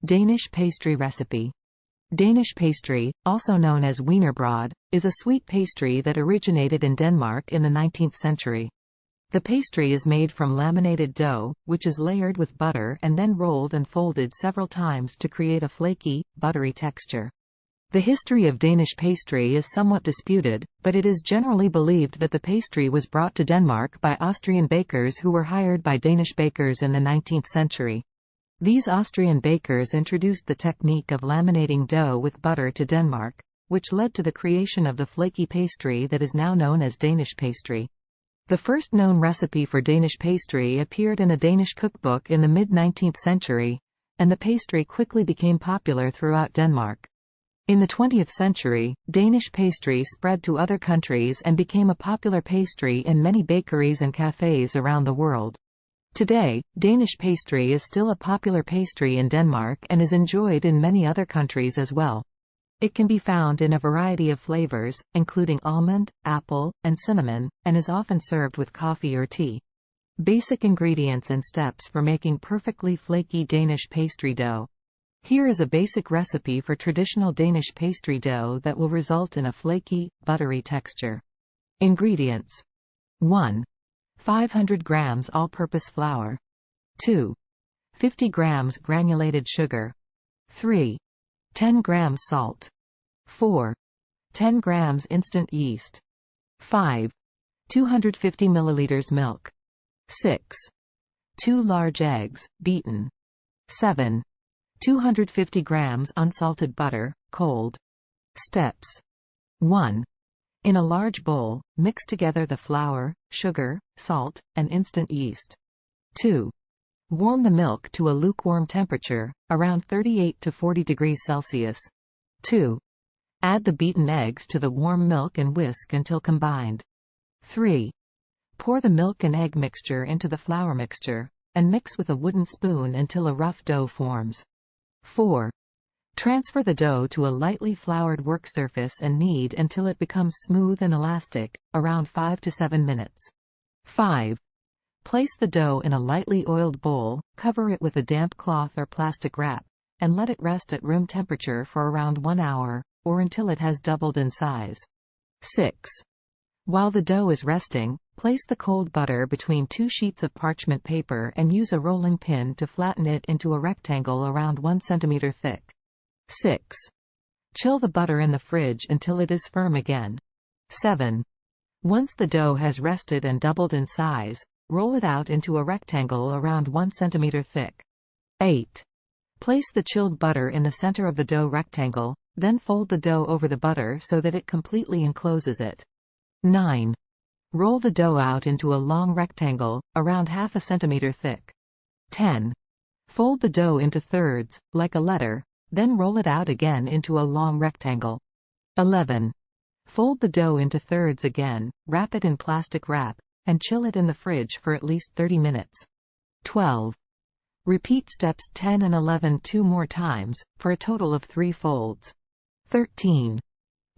Danish pastry recipe. Danish pastry, also known as wienerbrød, is a sweet pastry that originated in Denmark in the 19th century. The pastry is made from laminated dough, which is layered with butter and then rolled and folded several times to create a flaky, buttery texture. The history of Danish pastry is somewhat disputed, but it is generally believed that the pastry was brought to Denmark by Austrian bakers who were hired by Danish bakers in the 19th century. These Austrian bakers introduced the technique of laminating dough with butter to Denmark, which led to the creation of the flaky pastry that is now known as Danish pastry. The first known recipe for Danish pastry appeared in a Danish cookbook in the mid-19th century, and the pastry quickly became popular throughout Denmark. In the 20th century, Danish pastry spread to other countries and became a popular pastry in many bakeries and cafes around the world. Today, Danish pastry is still a popular pastry in Denmark and is enjoyed in many other countries as well. It can be found in a variety of flavors, including almond, apple, and cinnamon, and is often served with coffee or tea. Basic ingredients and steps for making perfectly flaky Danish pastry dough. Here is a basic recipe for traditional Danish pastry dough that will result in a flaky, buttery texture. Ingredients: 1. 500 grams all-purpose flour. 2. 50 grams granulated sugar. 3. 10 grams salt. 4. 10 grams instant yeast. 5. 250 milliliters milk. 6. 2 large eggs, beaten. 7. 250 grams unsalted butter, cold. Steps: 1. In a large bowl, mix together the flour, sugar, salt, and instant yeast. 2. Warm the milk to a lukewarm temperature, around 38 to 40 degrees Celsius. 2. Add the beaten eggs to the warm milk and whisk until combined. 3. Pour the milk and egg mixture into the flour mixture, and mix with a wooden spoon until a rough dough forms. 4. Transfer the dough to a lightly floured work surface and knead until it becomes smooth and elastic, around 5 to 7 minutes. 5. Place the dough in a lightly oiled bowl, cover it with a damp cloth or plastic wrap, and let it rest at room temperature for around 1 hour, or until it has doubled in size. 6. While the dough is resting, place the cold butter between 2 sheets of parchment paper and use a rolling pin to flatten it into a rectangle around 1 centimeter thick. 6. Chill the butter in the fridge until it is firm again. 7. Once the dough has rested and doubled in size, roll it out into a rectangle around 1 centimeter thick. 8. Place the chilled butter in the center of the dough rectangle, then fold the dough over the butter so that it completely encloses it. 9. Roll the dough out into a long rectangle, around half a centimeter thick. 10. Fold the dough into thirds, like a letter, then roll it out again into a long rectangle. 11. Fold the dough into thirds again, wrap it in plastic wrap, and chill it in the fridge for at least 30 minutes. 12. Repeat steps 10 and 11 2 more times, for a total of 3 folds. 13.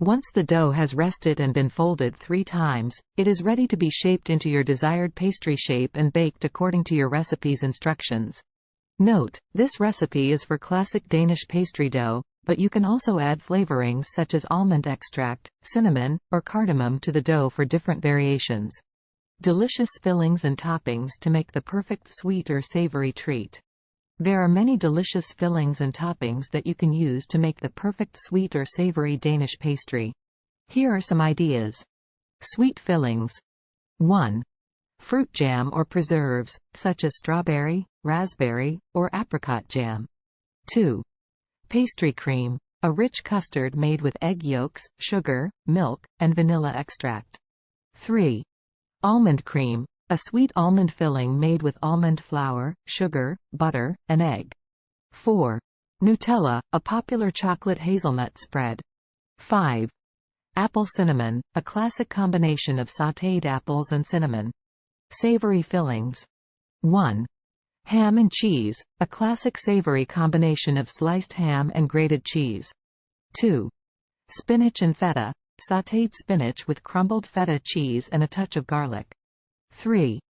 Once the dough has rested and been folded 3 times, it is ready to be shaped into your desired pastry shape and baked according to your recipe's instructions. Note, this recipe is for classic Danish pastry dough, but you can also add flavorings such as almond extract, cinnamon, or cardamom to the dough for different variations. Delicious fillings and toppings to make the perfect sweet or savory treat. There are many delicious fillings and toppings that you can use to make the perfect sweet or savory Danish pastry. Here are some ideas. Sweet fillings. 1. Fruit jam or preserves, such as strawberry, raspberry, or apricot jam. 2. Pastry cream, a rich custard made with egg yolks, sugar, milk, and vanilla extract. 3. Almond cream, a sweet almond filling made with almond flour, sugar, butter, and egg. 4. Nutella, a popular chocolate hazelnut spread. 5. Apple cinnamon, a classic combination of sautéed apples and cinnamon. Savory fillings. 1. Ham and cheese, a classic savory combination of sliced ham and grated cheese. 2. Spinach and feta, sautéed spinach with crumbled feta cheese and a touch of garlic. 3.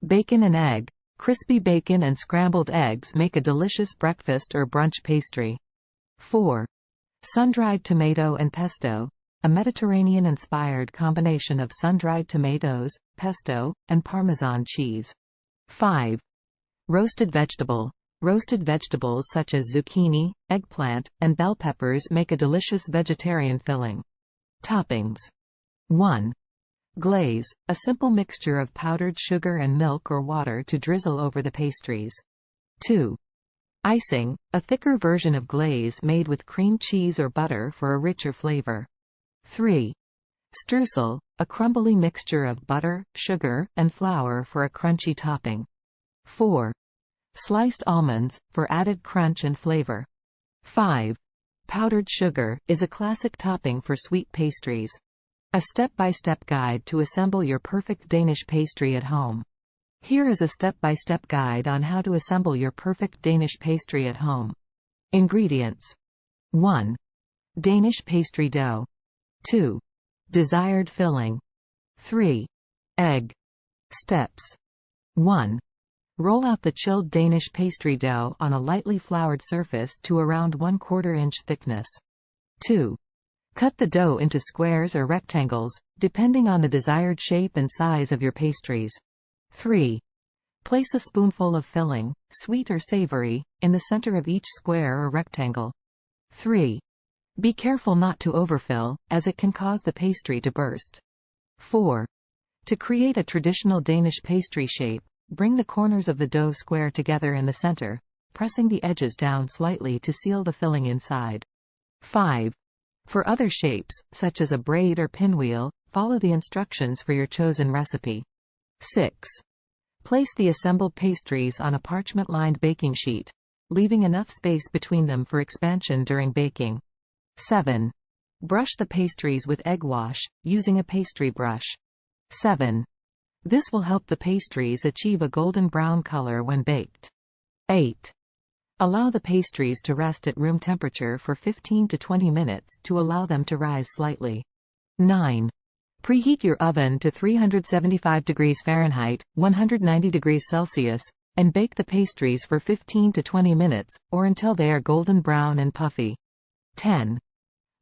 Bacon and egg, Crispy bacon and scrambled eggs make a delicious breakfast or brunch pastry. 4. Sun-dried tomato and pesto, a Mediterranean-inspired combination of sun-dried tomatoes, pesto, and Parmesan cheese. 5. Roasted vegetable. Roasted vegetables such as zucchini, eggplant, and bell peppers make a delicious vegetarian filling. Toppings. 1. Glaze, a simple mixture of powdered sugar and milk or water to drizzle over the pastries. 2. Icing, a thicker version of glaze made with cream cheese or butter for a richer flavor. 3. Streusel, a crumbly mixture of butter, sugar, and flour for a crunchy topping. 4. Sliced almonds, for added crunch and flavor. 5. Powdered sugar, is a classic topping for sweet pastries. A step-by-step guide to assemble your perfect Danish pastry at home. Here is a step-by-step guide on how to assemble your perfect Danish pastry at home. Ingredients. 1. Danish pastry dough. 2. Desired filling. 3. Egg. Steps. 1. Roll out the chilled Danish pastry dough on a lightly floured surface to around 1/4 inch thickness. 2. Cut the dough into squares or rectangles, depending on the desired shape and size of your pastries. 3. Place a spoonful of filling, sweet or savory, in the center of each square or rectangle. 3. Be careful not to overfill, as it can cause the pastry to burst. 4. To create a traditional Danish pastry shape, bring the corners of the dough square together in the center, pressing the edges down slightly to seal the filling inside. 5. For other shapes, such as a braid or pinwheel, follow the instructions for your chosen recipe. 6. Place the assembled pastries on a parchment-lined baking sheet, leaving enough space between them for expansion during baking. 7. Brush the pastries with egg wash, using a pastry brush. 7. This will help the pastries achieve a golden brown color when baked. 8. Allow the pastries to rest at room temperature for 15 to 20 minutes to allow them to rise slightly. 9. Preheat your oven to 375 degrees Fahrenheit, 190 degrees Celsius, and bake the pastries for 15 to 20 minutes, or until they are golden brown and puffy. 10.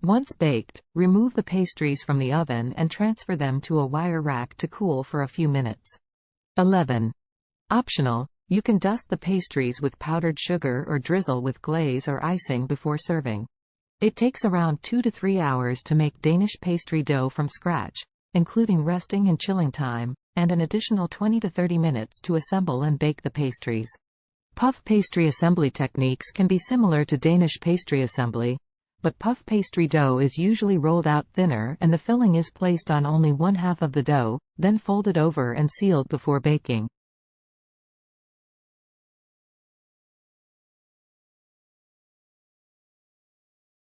Once baked, remove the pastries from the oven and transfer them to a wire rack to cool for a few minutes. 11. Optional, you can dust the pastries with powdered sugar or drizzle with glaze or icing before serving. It takes around 2 to 3 hours to make Danish pastry dough from scratch, including resting and chilling time, and an additional 20 to 30 minutes to assemble and bake the pastries. Puff pastry assembly techniques can be similar to Danish pastry assembly, but puff pastry dough is usually rolled out thinner and the filling is placed on only one half of the dough, then folded over and sealed before baking.